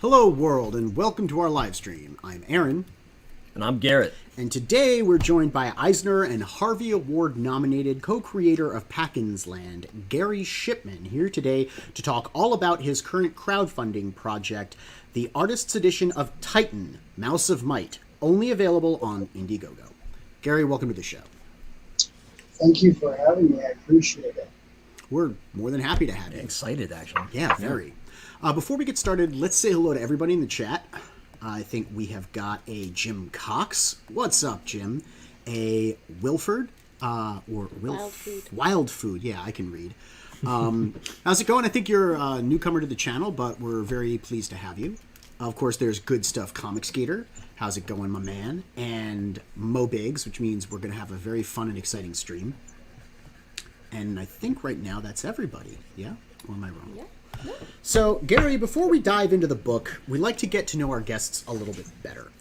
Hello world and welcome to our live stream. I'm Aaron. And I'm Garrett. And today we're joined by Eisner and Harvey Award nominated co-creator of Packins Land, Gary Shipman, here today to talk all about his current crowdfunding project, the Artist's Edition of Titan, Mouse of Might, only available on Indiegogo. Gary, welcome to the show. Thank you for having me. I appreciate it. We're more than happy to have you. Excited, actually. Yeah, very. Before we get started, let's say hello to everybody in the chat. I think we have got a Jim Cox. What's up, Jim? A Wilford, Wild Food. Yeah, I can read. How's it going? I think you're a newcomer to the channel, but we're very pleased to have you. Of course, there's Good Stuff Comic Skater. How's it going, my man? And Mo Biggs, which means we're going to have a very fun and exciting stream. And I think right now that's everybody. Yeah? Or am I wrong? Yeah. So, Gary, before we dive into the book, we like to get to know our guests a little bit better.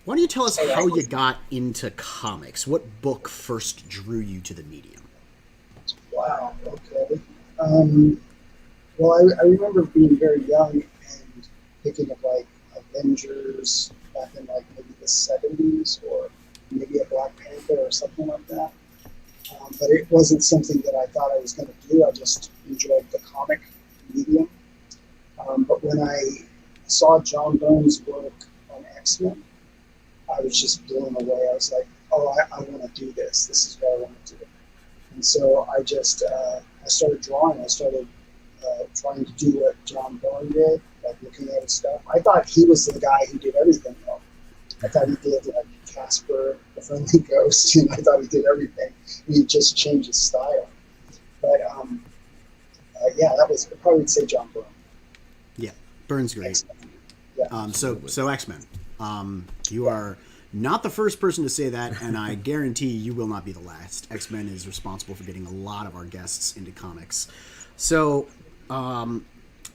Why don't you tell us how you got into comics? What book first drew you to the medium? Wow, okay. Well, I remember being very young and picking up, like, Avengers back in, like, maybe the 70s or maybe a Black Panther or something like that. But it wasn't something that I thought I was going to do. I just enjoyed the comic medium. But when I saw John Byrne's work on X-Men, I was just blown away. I was like, oh, I want to do this. This is what I want to do. And so I just, I started drawing. I started trying to do what John Byrne did, like looking at his stuff. I thought he was the guy who did everything, though. I thought he did, like, Casper, the Friendly Ghost, and I thought he did everything. He just changed his style. But, yeah, that was, I probably would say John Byrne. Yeah, Byrne's great. X-Men. Yeah. So X-Men. You are not the first person to say that, and I guarantee you will not be the last. X-Men is responsible for getting a lot of our guests into comics. So,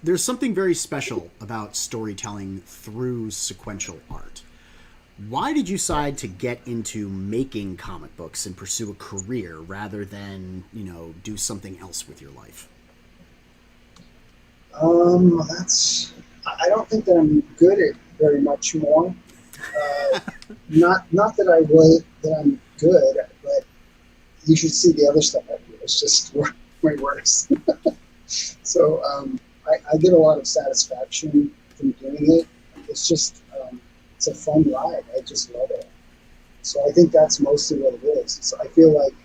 there's something very special about storytelling through sequential art. Why did you decide to get into making comic books and pursue a career rather than, do something else with your life? I don't think that I'm good at very much more. Not that I'm good, but you should see the other stuff I do. It's just way worse. So I get a lot of satisfaction from doing it. It's just it's a fun ride. I just love it. So I think that's mostly what it is. So I feel like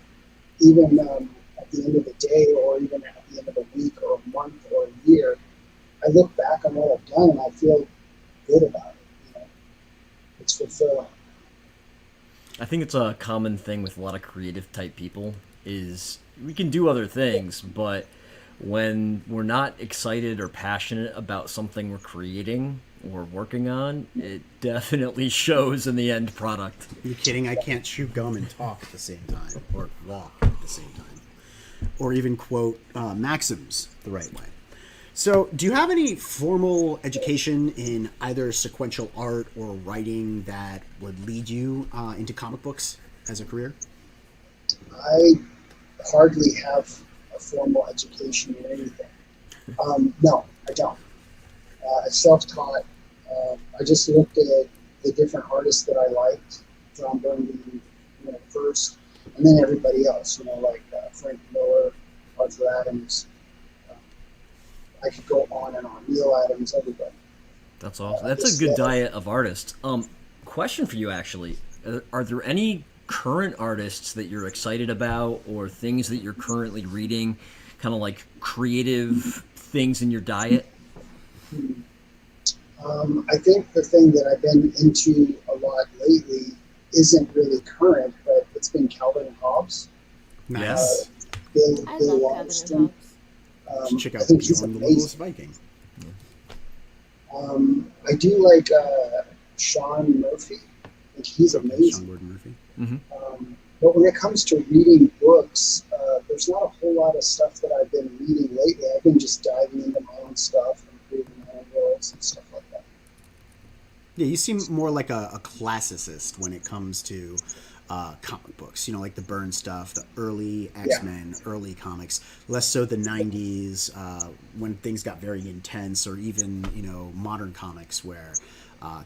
even at the end of the day, or even at the end of a week or a month or a year, I look back on what I've done and I feel good about it. It's fulfilling. I think it's a common thing with a lot of creative type people is we can do other things, but when we're not excited or passionate about something we're creating or working on, it definitely shows in the end product. Are you kidding? I can't chew gum and talk at the same time, or walk at the same time, or even quote maxims the right way. So, do you have any formal education in either sequential art or writing that would lead you into comic books as a career? I hardly have a formal education in anything. No, I don't. I self-taught. I just looked at the different artists that I liked, John Byrne being first, and then everybody else, like Frank Miller, Arthur Adams. I could go on and on. Neil Adams, everybody. That's awesome. That's a good diet of artists. Question for you, actually. Are there any current artists that you're excited about or things that you're currently reading, kind of like creative things in your diet? I think the thing that I've been into a lot lately isn't really current, but it's been Calvin and Hobbes. Nice. I Bill love Calvin and Waterston. Hobbes. Check I out think he's Bjorn the amazing. Littlest Viking. I do like Sean Murphy. I think he's Sean amazing. Gordon Murphy. But when it comes to reading books, there's not a whole lot of stuff that I've been reading lately. I've been just diving into my own stuff and creating my own worlds and stuff like that. Yeah, you seem more like a classicist when it comes to comic books. You know, like the Byrne stuff, the early X-Men, early comics. Less so the 90s when things got very intense, or even, you know, modern comics where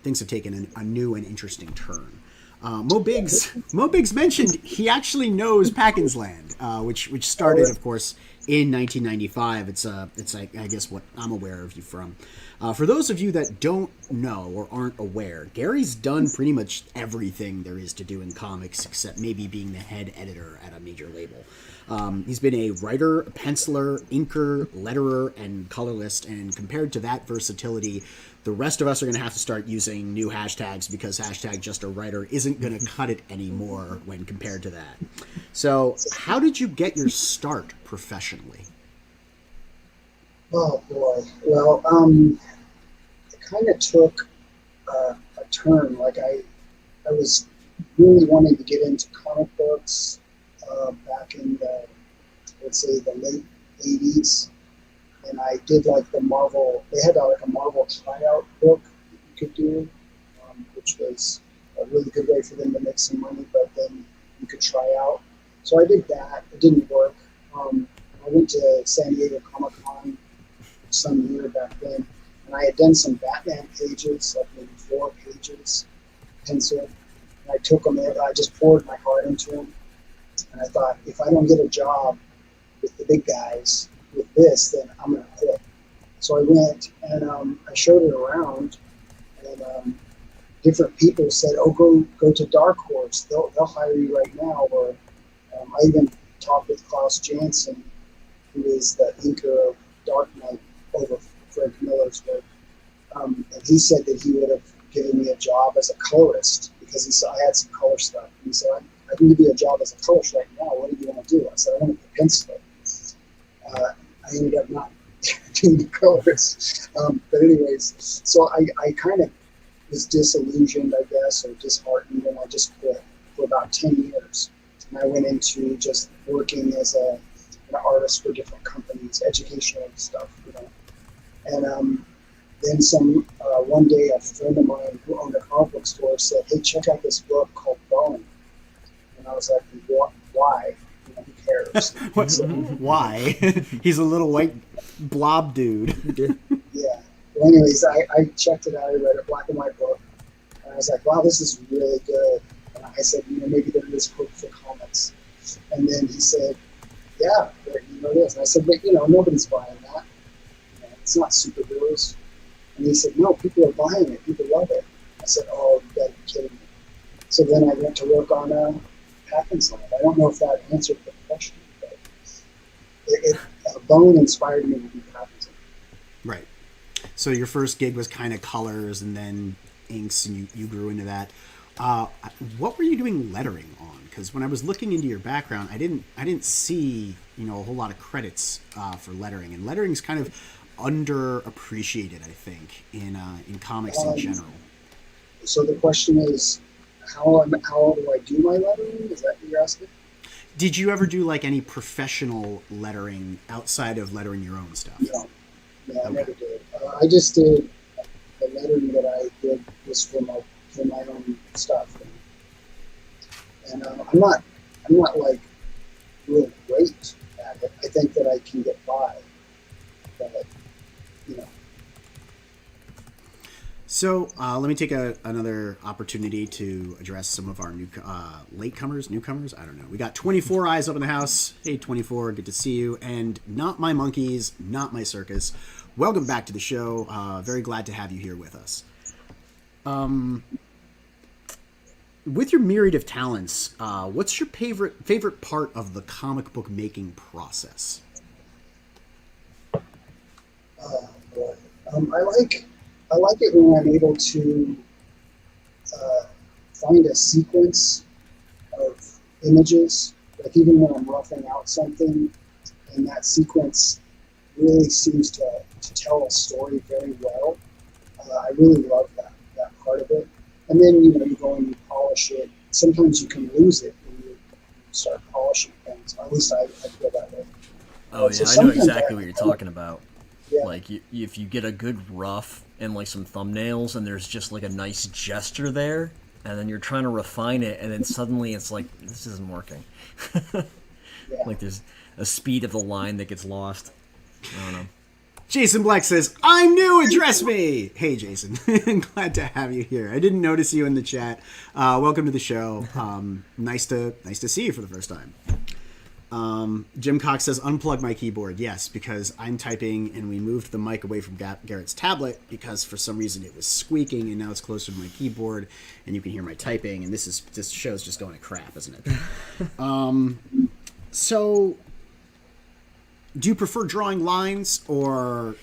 things have taken a new and interesting turn. Mo Biggs mentioned he actually knows Packins Land, which started, of course, in 1995. It's like, I guess, what I'm aware of you from. For those of you that don't know or aren't aware, Gary's done pretty much everything there is to do in comics, except maybe being the head editor at a major label. He's been a writer, a penciler, inker, letterer, and colorist, and compared to that versatility, the rest of us are going to have to start using new hashtags, because hashtag just a writer isn't going to cut it anymore when compared to that. So how did you get your start professionally? Oh boy. Well, it kind of took a turn. Like I was really wanting to get into comic books back in the, let's say, the late 80s. And I did like the Marvel, they had like a Marvel tryout book that you could do, which was a really good way for them to make some money, but then you could try out. So I did that. It didn't work. I went to San Diego Comic-Con some year back then, and I had done some Batman pages, like maybe 4 pages, pencil. And I took them in, I just poured my heart into them. And I thought, if I don't get a job with the big guys with this, then I'm going to quit. So I went and I showed it around, and different people said, "Oh, go to Dark Horse. They'll hire you right now." Or I even talked with Klaus Janson, who is the inker of Dark Knight over Frank Miller's work, and he said that he would have given me a job as a colorist, because he saw I had some color stuff. And he said, "I can give you a job as a colorist right now. What do you want to do?" I said, "I want to pencil it." I ended up not doing the colors. But anyways, so I kind of was disillusioned, I guess, or disheartened, and I just quit for about 10 years. And I went into just working as an artist for different companies, educational stuff, you know. And then one day a friend of mine who owned a comic book store said, "Hey, check out this book called Bone." And I was like, "Why? You know, who cares?" Why? He's a little white blob dude. Yeah. Well, anyways, I checked it out. I read a black and white book, and I was like, "Wow, this is really good." And I said, "You know, maybe there is hope for comics." And then he said, "Yeah, you know it is." And I said, "But you know, nobody's buying that. You know, it's not superheroes." And he said, "No, people are buying it. People love it." I said, "Oh, you gotta be kidding me." So then I went to work on Packins Land. I don't know if that answered the question, but Bone inspired me to do Packins Land. Right. So your first gig was kind of colors and then inks, and you grew into that. What were you doing lettering on? Because when I was looking into your background, I didn't see, you know, a whole lot of credits for lettering, and lettering is kind of underappreciated, I think, in comics in general. So the question is, how do I do my lettering? Is that what you're asking? Did you ever do like any professional lettering outside of lettering your own stuff? No, I never did. I just did the lettering that I did was for my own stuff, and I'm not like real great at it. I think that I can get by, but you know. So let me take another opportunity to address some of our newcomers. I don't know. We got 24 eyes up in the house. Hey, 24, good to see you. And not my monkeys, not my circus. Welcome back to the show. Very glad to have you here with us. With your myriad of talents, what's your favorite part of the comic book making process? Boy. I like it when I'm able to find a sequence of images. Like even when I'm roughing out something, and that sequence really seems to tell a story very well. I really love that part of it. And then, you go and you polish it. Sometimes you can lose it when you start polishing things. At least I feel that way. Oh, yeah, So I know sometimes exactly what you're talking about. Yeah. Like, if you get a good rough and, like, some thumbnails, and there's just, like, a nice gesture there, and then you're trying to refine it, and then suddenly it's like, this isn't working. Yeah. Like, there's a speed of the line that gets lost. I don't know. Jason Black says, "I'm new. Address me." Hey, Jason. Glad to have you here. I didn't notice you in the chat. Welcome to the show. Nice to see you for the first time. Jim Cox says, "Unplug my keyboard." Yes, because I'm typing, and we moved the mic away from Garrett's tablet because for some reason it was squeaking, and now it's closer to my keyboard, and you can hear my typing. And this show's just going to crap, isn't it? So, do you prefer drawing lines or,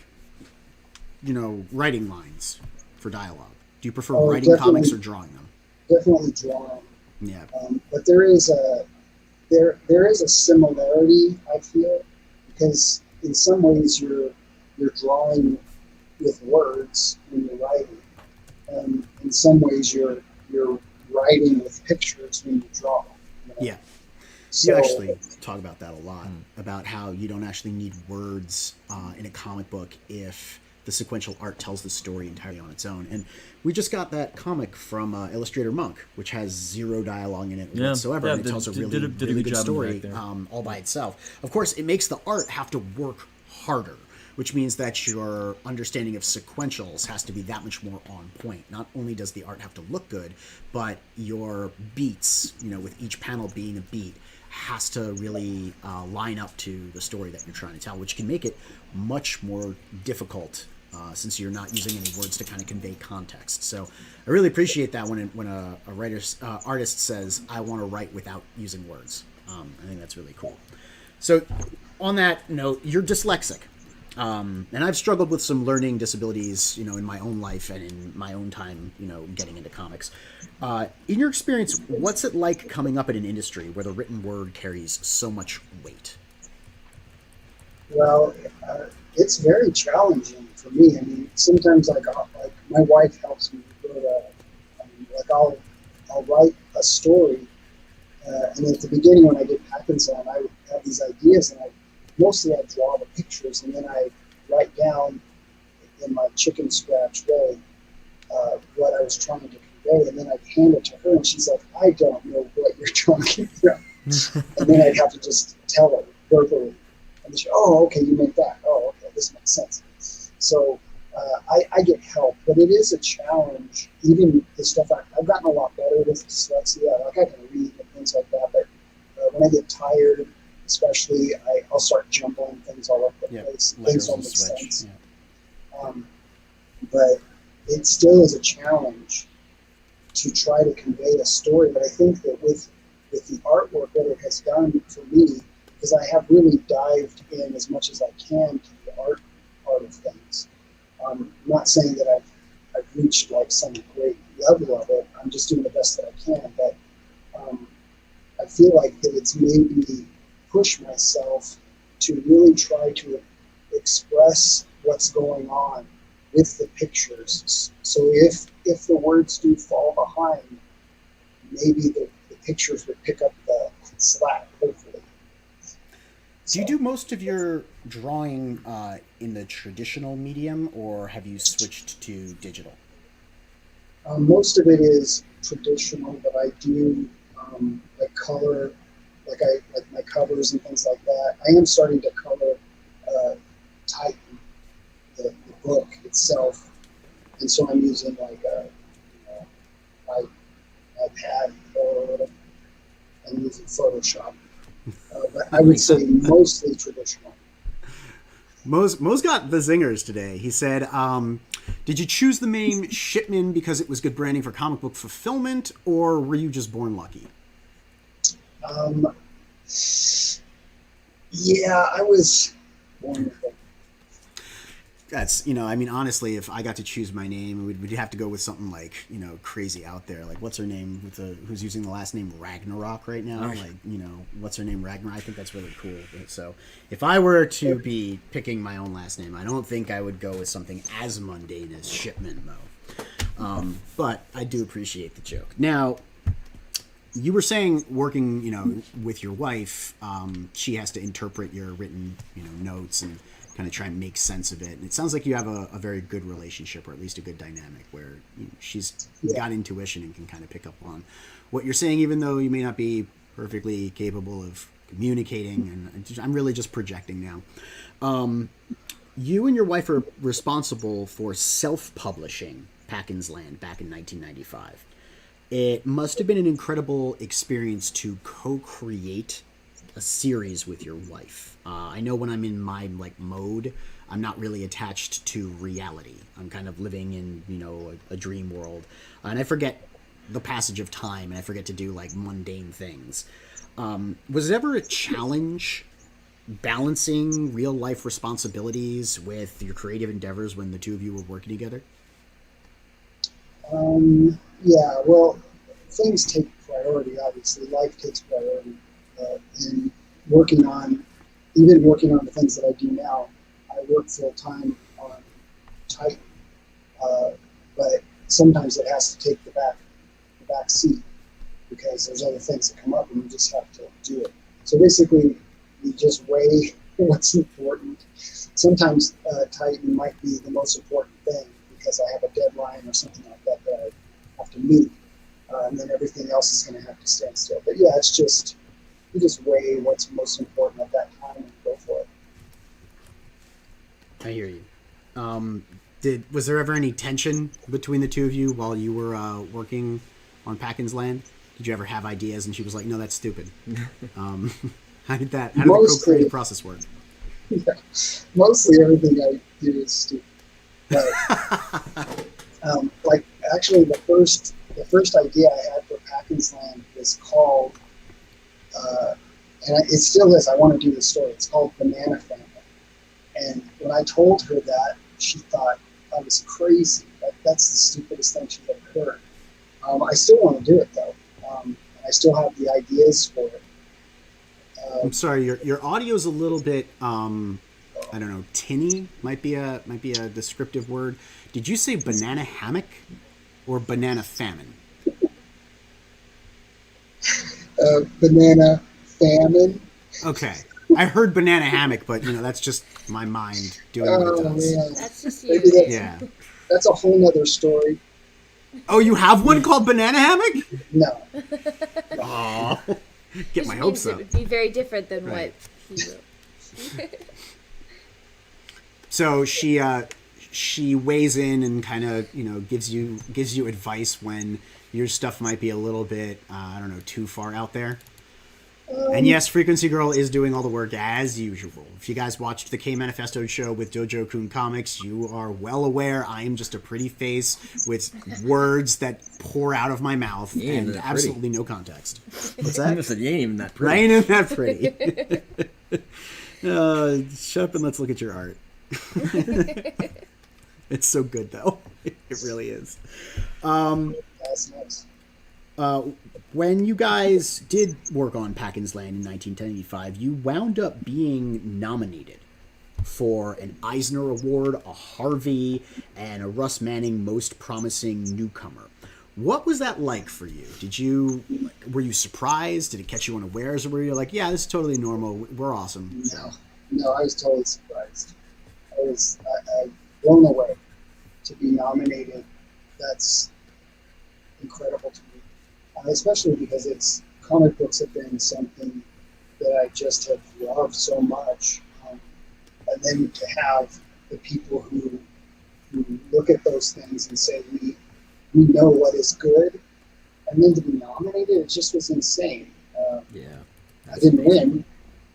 writing lines for dialogue? Do you prefer writing comics or drawing them? Definitely drawing. Yeah. But there is a similarity, I feel, because in some ways you're drawing with words when you're writing, and in some ways you're writing with pictures when you draw. Yeah. So, You actually talk about that a lot, about how you don't actually need words in a comic book if the sequential art tells the story entirely on its own. And we just got that comic from Illustrator Monk, which has zero dialogue in it whatsoever, and it tells a really good story all by itself. Of course, it makes the art have to work harder, which means that your understanding of sequentials has to be that much more on point. Not only does the art have to look good, but your beats, with each panel being a beat, has to really line up to the story that you're trying to tell, which can make it much more difficult since you're not using any words to kind of convey context. So I really appreciate that when a artist says, "I want to write without using words." I think that's really cool. So on that note, you're dyslexic. And I've struggled with some learning disabilities, in my own life and in my own time, getting into comics. In your experience, what's it like coming up in an industry where the written word carries so much weight? Well, it's very challenging for me. I mean, sometimes like my wife helps me I'll write a story, and at the beginning when I did Hackensack, I would have these ideas, and mostly I draw the pictures, and then I write down in my chicken scratch way what I was trying to convey, and then I'd hand it to her, and she's like, "I don't know what you're trying to convey," and then I'd have to just tell her verbally, and she'd, "Oh, okay, you meant that. Oh, okay, this makes sense." So I get help, but it is a challenge. Even the stuff I've gotten a lot better with dyslexia. Like I can read and things like that, but when I get tired, especially, I'll start jumbling things all over the place. Things don't make sense. Yeah. But it still is a challenge to try to convey a story. But I think that with the artwork, what it has done for me, because I have really dived in as much as I can to the art part of things. I'm not saying that I've reached like some great level of it. I'm just doing the best that I can. But I feel like that it's made me push myself to really try to express what's going on with the pictures. So if the words do fall behind, maybe the pictures would pick up the slack, hopefully. Do you do most of your drawing in the traditional medium, or have you switched to digital? Most of it is traditional, but I do like color, like my covers and things like that. I am starting to color Titan, the book itself, and so I'm using like my iPad or I'm using Photoshop. But I would say mostly traditional. Mo's got the zingers today. He said, did you choose the name Shipman because it was good branding for comic book fulfillment, or were you just born lucky? Yeah, I was born lucky. That's, I mean, honestly, if I got to choose my name, we'd have to go with something like, crazy out there. Like, what's her name who's using the last name Ragnarok right now? Like, what's her name, Ragnarok? I think that's really cool. So if I were to be picking my own last name, I don't think I would go with something as mundane as Shipman, though. But I do appreciate the joke. Now, you were saying working, with your wife, she has to interpret your written, notes and kind of try and make sense of it. And it sounds like you have a very good relationship, or at least a good dynamic, where she's got intuition and can kind of pick up on what you're saying, even though you may not be perfectly capable of communicating. And I'm really just projecting now. You and your wife are responsible for self-publishing Packin's Land back in 1995. It must have been an incredible experience to co-create a series with your wife. I know when I'm in my mode, I'm not really attached to reality. I'm kind of living in a dream world, and I forget the passage of time, and I forget to do mundane things. Was it ever a challenge balancing real life responsibilities with your creative endeavors when the two of you were working together? Yeah, well, things take priority, obviously. Life takes priority. And working on the things that I do now, I work full time on Titan. But sometimes it has to take the back seat because there's other things that come up and you just have to do it. So basically, you just weigh what's important. Sometimes Titan might be the most important thing because I have a deadline or something like that that I have to meet, and then everything else is going to have to stand still. But yeah, it's just you just weigh what's most important at that time and go for it. I hear you. Was there ever any tension between the two of you while you were working on Packin's Land? Did you ever have ideas and she was like, "No, that's stupid"? How did the co-creative process work? Yeah, mostly everything I do is stupid. But actually, the first idea I had for Packin's Land was called, and it still is. I want to do the story. It's called Banana Family. And when I told her that, she thought I was crazy. That's the stupidest thing she'd ever heard. I still want to do it though. And I still have the ideas for it. I'm sorry, your audio is a little bit I don't know, tinny might be a descriptive word. Did you say banana hammock or banana famine? Banana famine. Okay. I heard banana hammock, but that's just my mind doing what it does. Man. That's just you. Yeah. That's a whole nother story. Oh, you have one called banana hammock? No. Oh, get my Which hopes means it up. would be very different than Right. what he wrote. So she weighs in and kind of gives you advice when your stuff might be a little bit I don't know, too far out there. And yes, Frequency Girl is doing all the work as usual. If you guys watched the K Manifesto show with Dojo Kun Comics, you are well aware I am just a pretty face with words that pour out of my mouth and absolutely no context. What's I that? said, you ain't even that pretty. I ain't even that pretty. Shut up and let's look at your art. It's so good, though. It really is. That's nice. When you guys did work on Packin's Land in 1995, you wound up being nominated for an Eisner Award, a Harvey, and a Russ Manning Most Promising Newcomer. What was that like for you? Were you surprised? Did it catch you unawares, or were you like, yeah, this is totally normal, we're awesome? No, I was totally surprised. I was blown away to be nominated. That's incredible to me. Especially because comic books have been something that I just have loved so much. And then to have the people who look at those things and say, we know what is good, and then to be nominated, it just was insane. Yeah. I didn't win,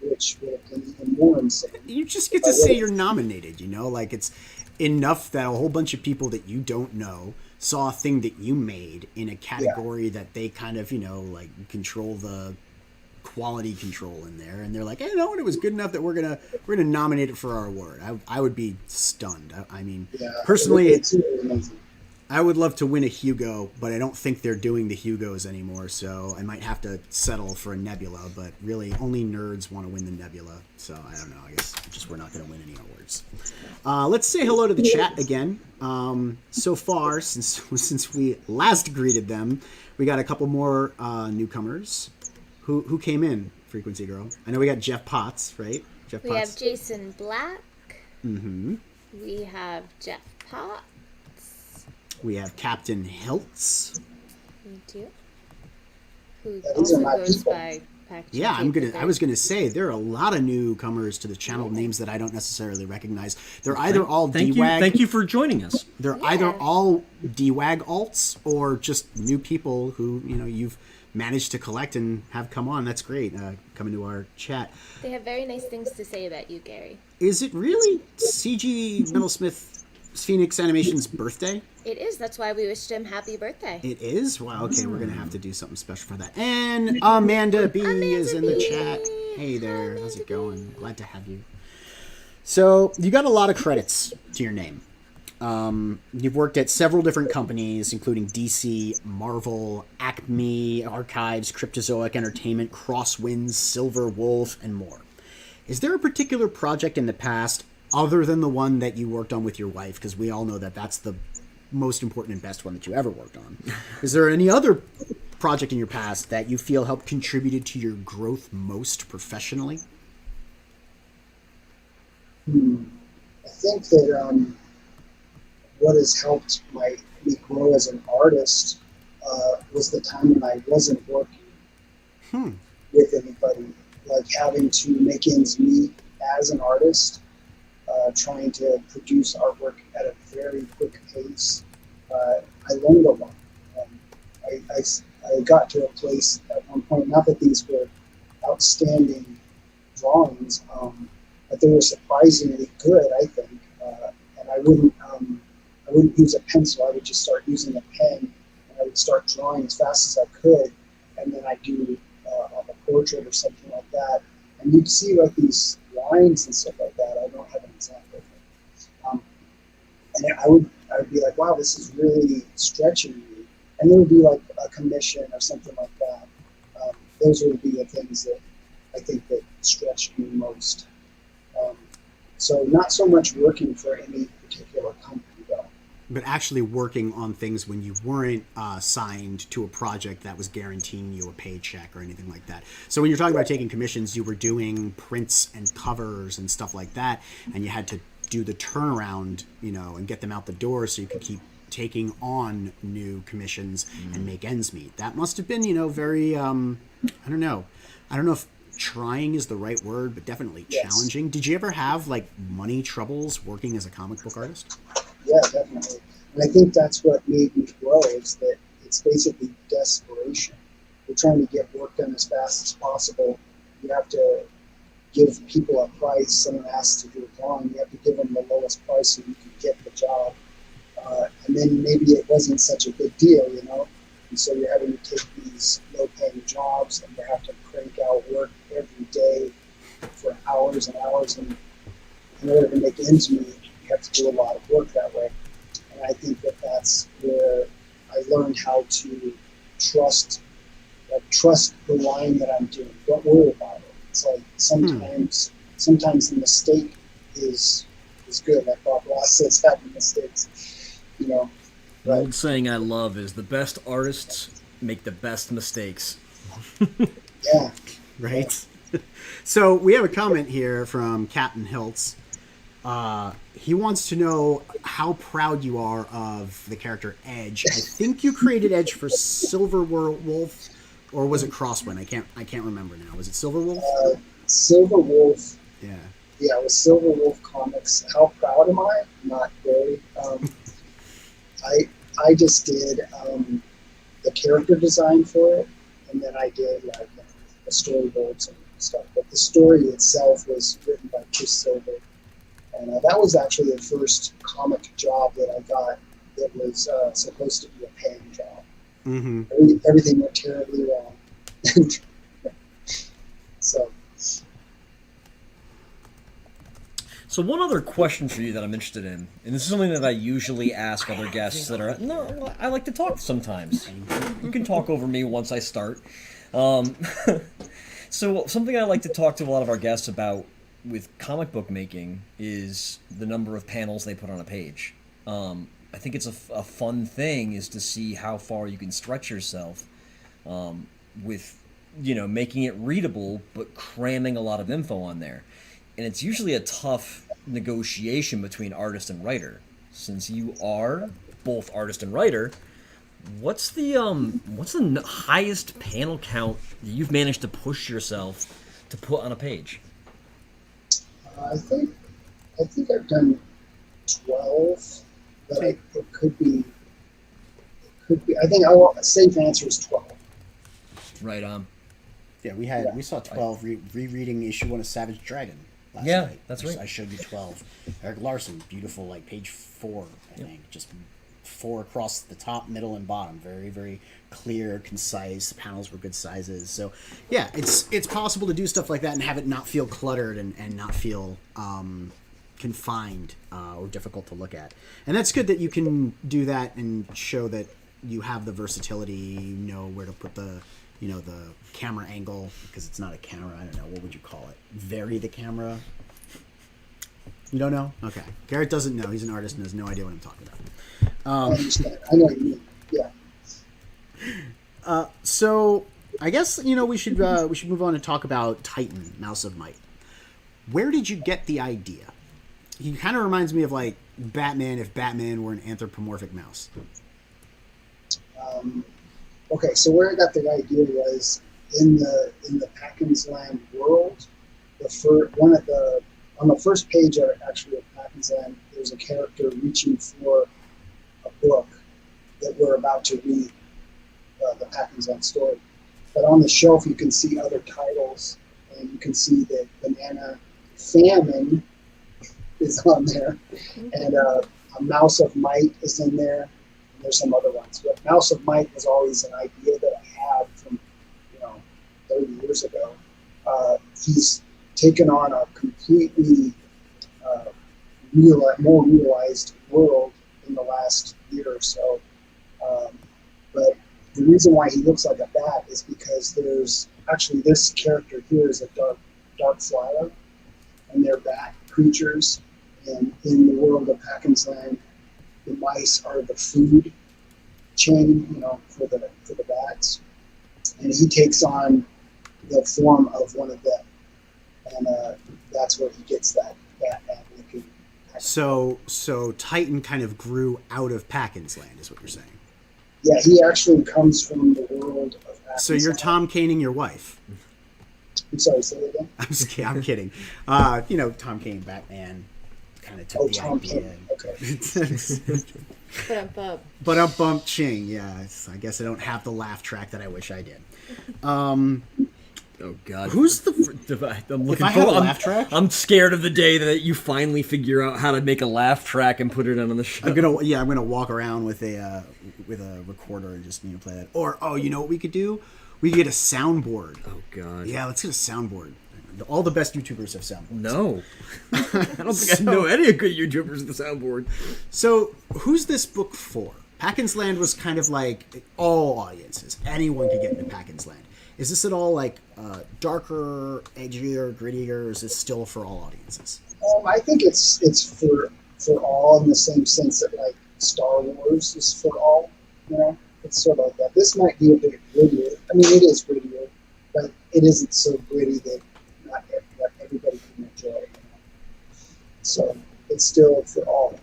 which would have been even more insane. You just get to say you're nominated, it's enough that a whole bunch of people that you don't know saw a thing that you made in a category that they kind of, control the quality control in there, and they're like, hey, you know what, it was good enough that we're gonna nominate it for our award. I would be stunned. I mean, personally, it's amazing. I would love to win a Hugo, but I don't think they're doing the Hugos anymore, so I might have to settle for a Nebula. But really, only nerds want to win the Nebula, so I don't know. I guess just we're not going to win any awards. Let's say hello to the chat again. So far, since we last greeted them, we got a couple more newcomers. Who came in, Frequency Girl? I know we got Jeff Potts, right? Jeff We Potts. have Jason Black. Mm-hmm. We have Jeff Potts. We have Captain Hiltz. Me too. Who these are also my goes people. by Packaging Yeah, Tape I was gonna say there are a lot of newcomers to the channel, names that I don't necessarily recognize. They're either all DWAG. Thank you for joining us. They're Yeah. either all DWAG alts or just new people who you've managed to collect and have come on. That's great. Coming to our chat. They have very nice things to say about you, Gary. Is it really CG Metalsmith Phoenix Animation's birthday? It is. That's why we wished him happy birthday. It is? Wow, okay, we're going to have to do something special for that. And Amanda B is in the B. chat. Hey there, how's it going? Glad to have you. So, you got a lot of credits to your name. You've worked at several different companies, including DC, Marvel, Acme, Archives, Cryptozoic Entertainment, Crosswinds, Silver Wolf, and more. Is there a particular project in the past, other than the one that you worked on with your wife? Because we all know that that's the most important and best one that you ever worked on. Is there any other project in your past that you feel helped contributed to your growth most professionally? I think that what has helped me grow as an artist was the time when I wasn't working with anybody, like having to make ends meet as an artist, trying to produce artwork at a very quick pace. I learned a lot. I got to a place at one point, not that these were outstanding drawings, but they were surprisingly good, I think. And I wouldn't use a pencil. I would just start using a pen, and I would start drawing as fast as I could, and then I'd do a portrait or something like that. And you'd see like these lines and stuff like that. I don't have an example of it. And I would be like, wow, this is really stretching me. And there would be like a commission or something like that. Those would be the things that I think that stretched me most. So not so much working for any particular company, though. But actually working on things when you weren't signed to a project that was guaranteeing you a paycheck or anything like that. So when you're talking about taking commissions, you were doing prints and covers and stuff like that, and you had to do the turnaround, and get them out the door so you could keep taking on new commissions and make ends meet. That must have been, very, I don't know if trying is the right word, but definitely challenging. Did you ever have like money troubles working as a comic book artist? Yeah, definitely. And I think that's what made me grow, is that it's basically desperation. You're trying to get work done as fast as possible. You have to give people a price. Someone asks to do a drawing, you have to give them the lowest price so you can get the job. And then maybe it wasn't such a big deal, And so you're having to take these low-paying jobs, and you have to crank out work every day for hours and hours. And in order to make ends meet, you have to do a lot of work that way. And I think that that's where I learned how to trust the line that I'm doing. Don't worry about it. It's like sometimes the mistake is good. Like Bob Ross says, having mistakes. The old saying I love is the best artists make the best mistakes. Yeah. Right? Yeah. So we have a comment here from Captain Hiltz. He wants to know how proud you are of the character Edge. I think you created Edge for Silver Wolf, or was it Crosswind? I can't remember now. Was it Silver Wolf? Silver Wolf. Yeah. Yeah, it was Silver Wolf Comics. How proud am I? Not very. I just did the character design for it, and then I did like the storyboards and stuff. But the story itself was written by Chris Silver, and that was actually the first comic job that I got that was supposed to be a paying job. Mm-hmm. Everything went terribly wrong. So, So one other question for you that I'm interested in, and this is something that I usually ask other guests that are, no, I like to talk sometimes. You can talk over me once I start. So something I like to talk to a lot of our guests about with comic book making is the number of panels they put on a page. I think it's a fun thing is to see how far you can stretch yourself with, making it readable, but cramming a lot of info on there. And it's usually a tough negotiation between artist and writer. Since you are both artist and writer, what's the highest panel count that you've managed to push yourself to put on a page? I think I've done 12, but it could be. I think a safe answer is 12. Right on. Yeah, we saw 12 rereading issue 1 of Savage Dragon last Yeah, night. that's right. I showed you 12. Eric Larson, beautiful, like page 4, I think. Just 4 across the top, middle, and bottom. Very, very clear, concise. The panels were good sizes. So, yeah, it's possible to do stuff like that and have it not feel cluttered and not feel confined or difficult to look at. And that's good that you can do that and show that you have the versatility, you know where to put the camera angle, because it's not a camera. I don't know. What would you call it? Vary the camera? You don't know? Okay. Garrett doesn't know. He's an artist and has no idea what I'm talking about. I understand. I know what you mean. Yeah. So I guess, we should move on and talk about Titan, Mouse of Might. Where did you get the idea? He kind of reminds me of like Batman if Batman were an anthropomorphic mouse. Okay, so where I got the idea was in the Packens Land world. On the first page of Packens Land, there's a character reaching for a book that we're about to read, the Packens Land story. But on the shelf, you can see other titles, and you can see that Banana Famine is on there, and a Mouse of Might is in there. There's some other ones, but Mouse of Might was always an idea that I had from 30 years ago. He's taken on a completely more realized world in the last year or so. But the reason why he looks like a bat is because there's actually this character here is a dark flyer, and they're bat creatures. And in the world of Packens Land, the mice are the food chain, for the bats, and he takes on the form of one of them, and that's where he gets that looking. So Titan kind of grew out of Packens Land, is what you're saying. Yeah, he actually comes from the world of Packens So you're Land. Tom Caning your wife. I'm sorry, say that again. I'm kidding. Tom Kane, Batman, kind of took the Tom idea. Kane. Okay. But But bump ching, yeah. I guess I don't have the laugh track that I wish I did. Oh God! Who's the? I'm If I had a laugh track, I'm scared of the day that you finally figure out how to make a laugh track and put it on the show. I'm gonna walk around with a recorder and just play that. Or you know what we could do? We could get a soundboard. Oh God! Yeah, let's get a soundboard. All the best YouTubers have soundboards. No, I don't think I know any good YouTubers with the soundboard. So, who's this book for? Packens Land was kind of like all audiences. Anyone could get into Packens Land. Is this at all like darker, edgier, grittier, or is this still for all audiences? I think it's for all in the same sense that like Star Wars is for all. It's sort of like that. This might be a bit grittier. I mean, it is grittier, but it isn't so gritty that not everybody can enjoy it. So it's still for all.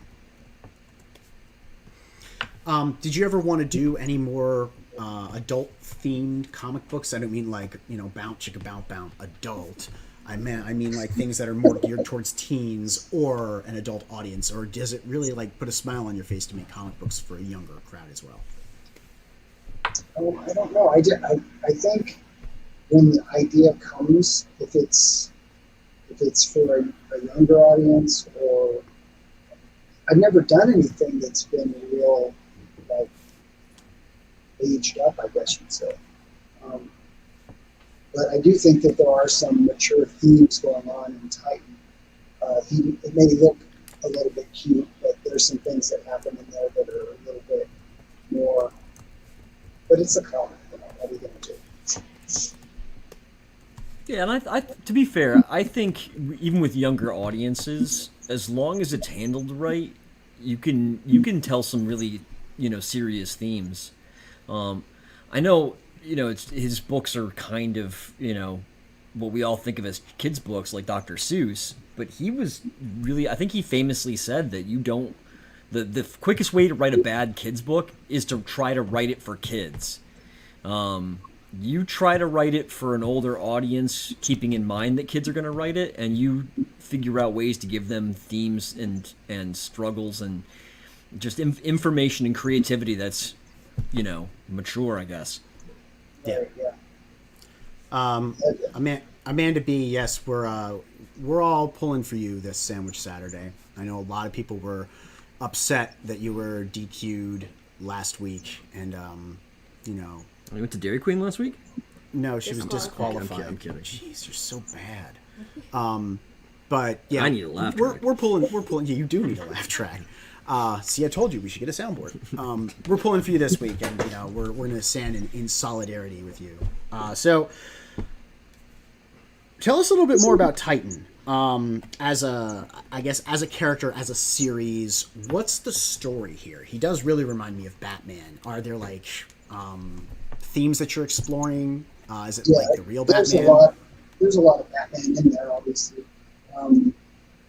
Did you ever want to do any more adult-themed comic books? I don't mean like bounce chicka bounce adult. I mean like things that are more geared towards teens or an adult audience. Or does it really like put a smile on your face to make comic books for a younger crowd as well? I don't know. I think when the idea comes, if it's for a younger audience, or I've never done anything that's been real like aged up, I guess you'd say. But I do think that there are some mature themes going on in Titan. It may look a little bit cute, but there's some things that happen in there that are a little bit more. But it's a comic, what are you going to do? Yeah, and I to be fair, I think even with younger audiences, as long as it's handled right, you can tell some really serious themes. I know his books are kind of what we all think of as kids books like Dr. Seuss, but he was really, I think he famously said that the quickest way to write a bad kids book is to try to write it for kids. You try to write it for an older audience, keeping in mind that kids are going to write it, and you figure out ways to give them themes and struggles and just information and creativity that's mature, I guess. Yeah. Amanda B, yes, we're all pulling for you this Sandwich Saturday. I know a lot of people were upset that you were DQ'd last week, and You went to Dairy Queen last week? No, she was Disqualified. disqualified. I'm kidding. Jeez, you're so bad. But yeah, I need a laugh track. We're pulling. Yeah, you do need a laugh track. See, I told you we should get a soundboard. We're pulling for you this week, and we're going to stand in solidarity with you. So, tell us a little bit more about Titan. As a character, as a series, what's the story here? He does really remind me of Batman. Are there themes that you're exploring? Is it like the real Batman? There's a lot of Batman in there, obviously.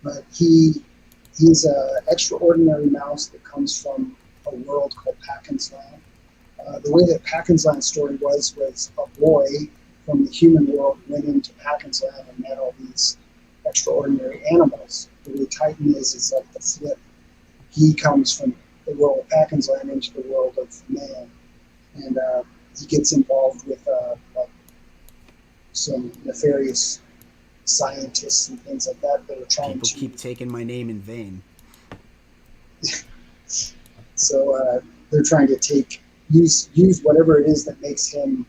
But he's an extraordinary mouse that comes from a world called Packen's Land. The way that Packen's Land story was a boy from the human world went into Packen's Land and met all these extraordinary animals. The way Titan is like the flip. He comes from the world of Packen's Land into the world of man. And he gets involved with some nefarious scientists and things like that that are trying People keep taking my name in vain. So they're trying to use whatever it is that makes him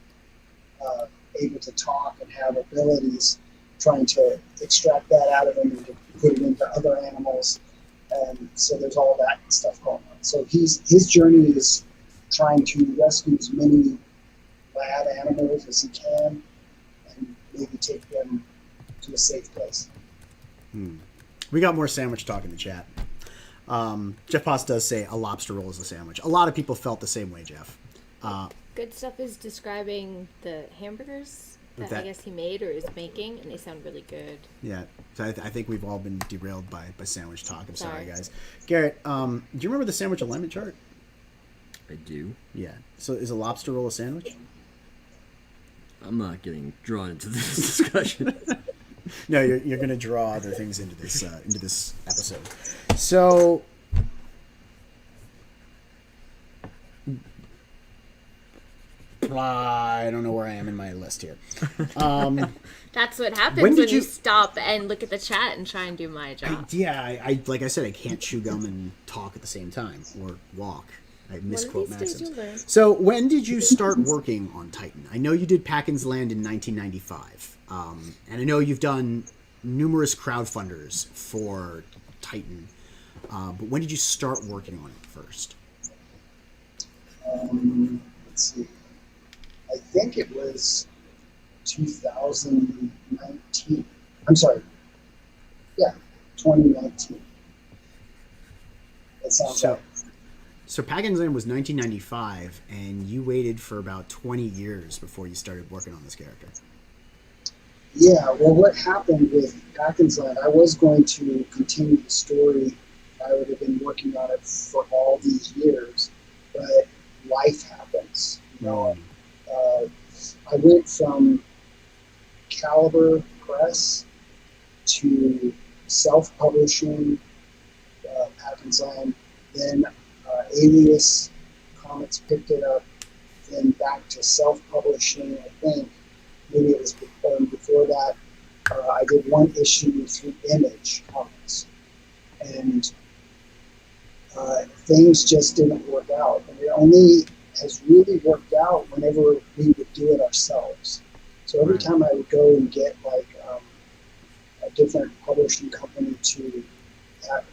able to talk and have abilities, trying to extract that out of him and to put it into other animals. And so there's all that stuff going on. So his journey is trying to rescue as many lab animals as he can and maybe take them to a safe place. We got more sandwich talk in the chat. Jeff Potts does say a lobster roll is a sandwich. A lot of people felt the same way, Jeff. Good Stuff is describing the hamburgers that I guess he made or is making, and they sound really good. Yeah, so I think we've all been derailed by sandwich talk. I'm sorry, guys. Garrett, do you remember the sandwich alignment chart? I do. Yeah. So is a lobster roll a sandwich? I'm not getting drawn into this discussion. No, you're going to draw other things into this episode. So, I don't know where I am in my list here. That's what happens When when, did you you- stop and look at the chat and try and do my job. I like I said, I can't chew gum and talk at the same time or walk. I misquote One of these days maxims. you'll learn. So when did you start working on Titan? I know you did Packen's Land in 1995, and I know you've done numerous crowdfunders for Titan. But when did you start working on it first? Let's see. I think it was 2019. I'm sorry. Yeah, 2019. That sounds right. So Packen's Land was 1995, and you waited for about 20 years before you started working on this character. Yeah, well, what happened with Packen's Land, I was going to continue the story. I would have been working on it for all these years, but life happens. I went from Caliber Press to self-publishing Packen's Land, then Alias Comics picked it up, then back to self-publishing, I think. Maybe it was before that. I did one issue through Image Comics, and things just didn't work out. And it only has really worked out whenever we would do it ourselves. So every Right. time I would go and get like a different publishing company to,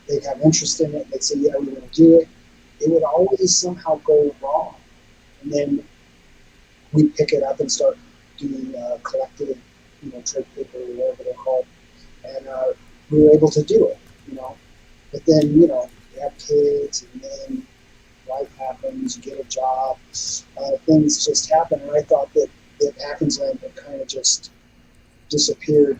they'd have interest in it, they'd say, yeah, we want to do it. It would always somehow go wrong. And then we'd pick it up and start doing collected, trade paper or whatever they're called. And we were able to do it, But then, you have kids, and then life happens, you get a job, things just happen. And I thought that Atkins Land had kind of just disappeared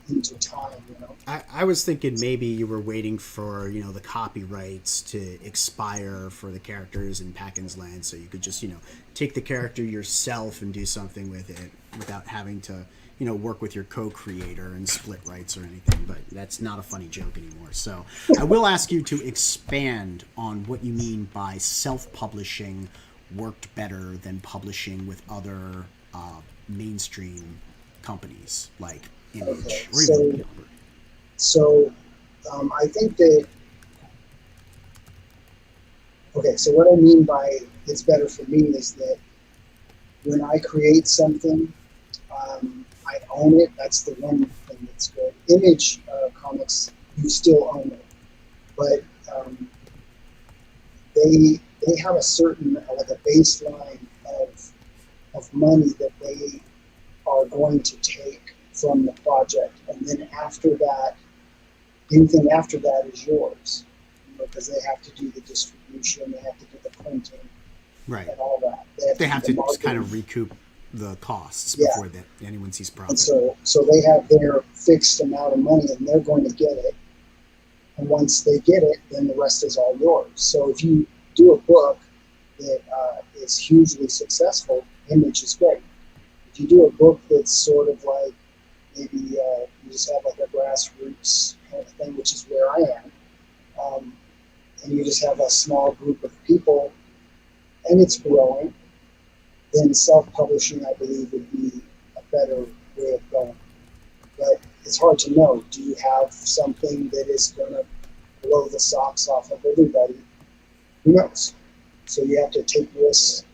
into time. I was thinking maybe you were waiting for, the copyrights to expire for the characters in Packins Land, so you could just, take the character yourself and do something with it without having to, work with your co-creator and split rights or anything. But that's not a funny joke anymore. So I will ask you to expand on what you mean by self-publishing worked better than publishing with other mainstream companies like Image or even So I think that, so what I mean by it's better for me is that when I create something, I own it. That's the one thing that's good. Image comics, you still own it. But they have a certain, like a baseline of money that they are going to take from the project. And then after that, anything after that is yours, because they have to do the distribution, they have to do the printing, right, and all that. They have to just kind of recoup the costs before that anyone sees profit. And so they have their fixed amount of money, and they're going to get it. And once they get it, then the rest is all yours. So if you do a book that is hugely successful, Image is great. If you do a book that's sort of like maybe you just have like a grassroots kind of thing, which is where I am, and you just have a small group of people, and it's growing, then self-publishing, I believe, would be a better way of going. But it's hard to know. Do you have something that is going to blow the socks off of everybody? Who knows? So you have to take risks.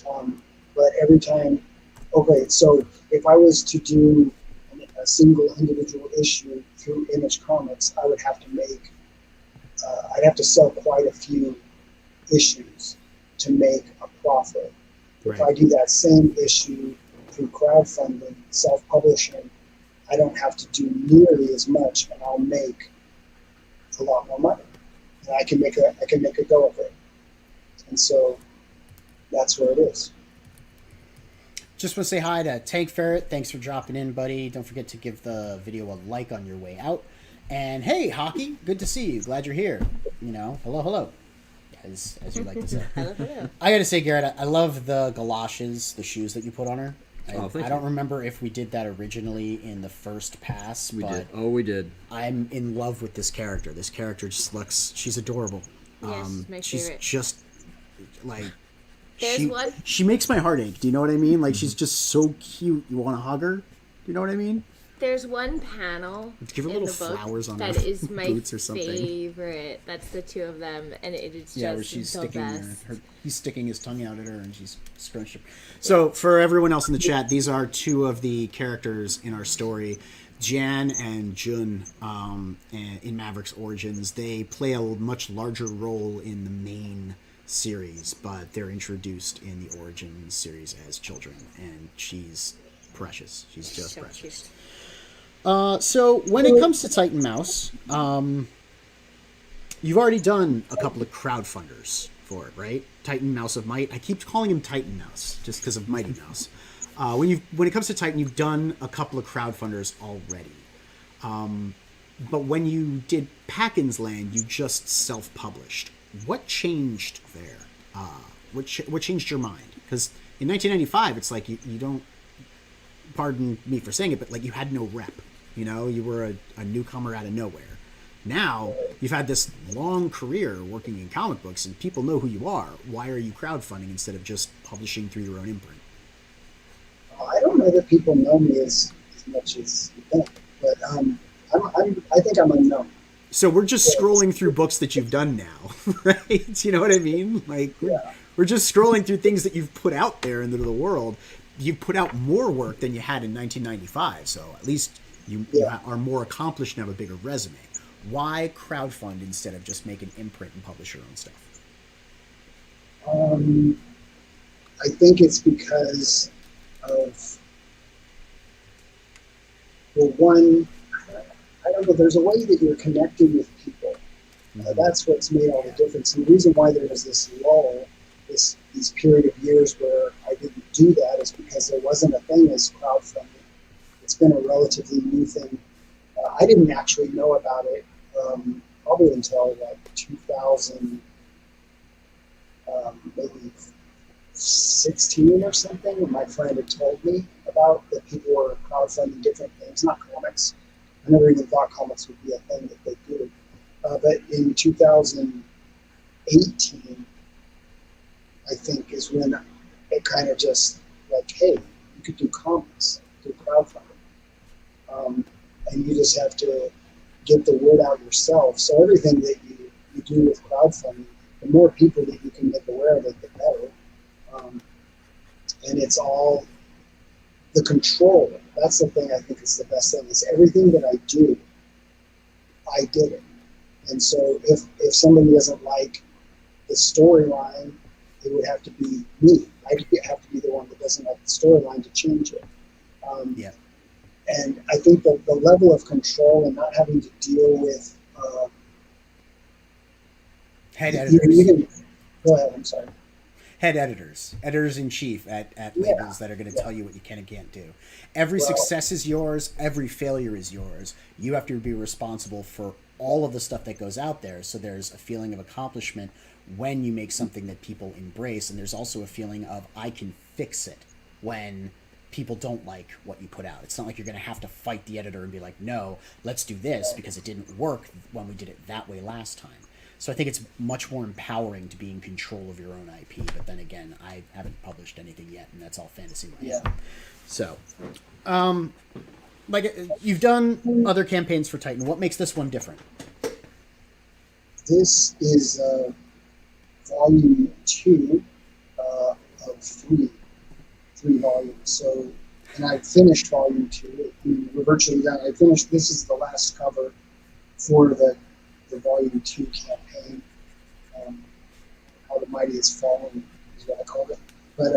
But every time, so if I was to do a single individual issue through Image Comics, I would have to make, I'd have to sell quite a few issues to make a profit. Right. If I do that same issue through crowdfunding, self-publishing, I don't have to do nearly as much, and I'll make a lot more money, and I can make a go of it. And so that's where it is. Just want to say hi to Tank Ferret. Thanks for dropping in, buddy. Don't forget to give the video a like on your way out. And hey, Hockey, good to see you. Glad you're here. Hello, as you like to say. Hello. I got to say, Garrett, I love the galoshes, the shoes that you put on her. Thank I don't remember if we did that originally in the first pass. We did. Oh, we did. I'm in love with this character. This character just looks, she's adorable. Yes, my she's favorite. just like, There's one. she makes my heart ache. Do you know what I mean? Like, she's just so cute. You want to hug her? Do you know what I mean? There's one panel Give her in little the book flowers on that her is my boots or something. favorite. That's the two of them, and it is Yeah, where just she's the sticking best. he's sticking his tongue out at her, and she's scrunched her. So for everyone else in the chat, these are two of the characters in our story, Jan and Jun, in MAVRICS Origins. They play a much larger role in the main series, but they're introduced in the Origins series as children, and she's precious. She's just So precious. cute. So when it comes to Titan Mouse, you've already done a couple of crowdfunders for it, right? Titan Mouse of Might. I keep calling him Titan Mouse just because of Mighty Mouse. When it comes to Titan, you've done a couple of crowdfunders already. But when you did Packins Land, you just self-published. What changed there? What changed your mind? Because in 1995, it's like you don't. Pardon me for saying it, but like you had no rep. You were a newcomer out of nowhere. Now you've had this long career working in comic books, and people know who you are. Why are you crowdfunding instead of just publishing through your own imprint? I don't know that people know me as much as you think, but I think I'm unknown. So we're just scrolling through books that you've done now, right? You know what I mean? Like we're just scrolling through things that you've put out there into the world. you've put out more work than you had in 1995, so at least you are more accomplished and have a bigger resume. Why crowdfund instead of just make an imprint and publish your own stuff? I think it's because of, well, one, I don't know, there's a way that you're connecting with people. That's what's made all the difference. And the reason why there was this lull, this period of years where I didn't do that, is because there wasn't a thing as crowdfunding. It's been a relatively new thing. I didn't actually know about it probably until like 2000, maybe 16 or something, when my friend had told me about that people were crowdfunding different things, not comics. I never even thought comics would be a thing that they do. But in 2018, I think, is when it kind of just like, hey, you could do comics, do crowdfunding. And you just have to get the word out yourself. So everything that you do with crowdfunding, the more people that you can make aware of it, the better. And it's all the control. That's the thing I think is the best thing, is everything that I do, I did it. And so if somebody doesn't like the storyline, it would have to be me. I'd have to be the one that doesn't like the storyline to change it. And I think that the level of control and not having to deal with head editors. Go ahead, I'm sorry. Head editors-in-chief at labels that are going to tell you what you can and can't do. Every success is yours. Every failure is yours. You have to be responsible for all of the stuff that goes out there. So there's a feeling of accomplishment when you make something that people embrace. And there's also a feeling of, I can fix it when people don't like what you put out. It's not like you're going to have to fight the editor and be like, no, let's do this because it didn't work when we did it that way last time. So I think it's much more empowering to be in control of your own IP. But then again, I haven't published anything yet, and that's all fantasy land. Yeah. So, like, you've done other campaigns for Titan. What makes this one different? This is volume 2 of three volumes. So, and I finished volume 2. I mean, we're virtually done. I finished. This is the last cover for the volume 2 campaign. How the Mighty Has Fallen is what I called it. But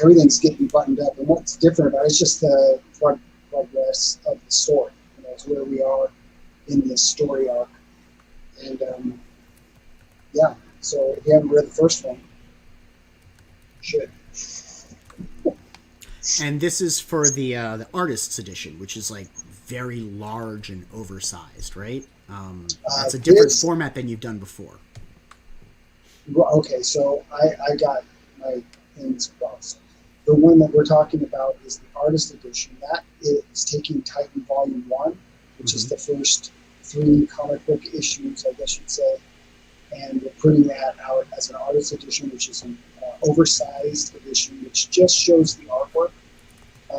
everything's getting buttoned up, and what's different about it is just the progress of the story. You know, it's where we are in this story arc, and yeah. So if you haven't read the first one, you should. And this is for the artist's edition, which is like very large and oversized, right? That's a different format than you've done before. Okay, so I got my things crossed. The one that we're talking about is the artist edition. That is taking Titan Volume 1, which is the first 3 comic book issues, I guess you'd say, and we're putting that out as an artist edition, which is an oversized edition, which just shows the artwork.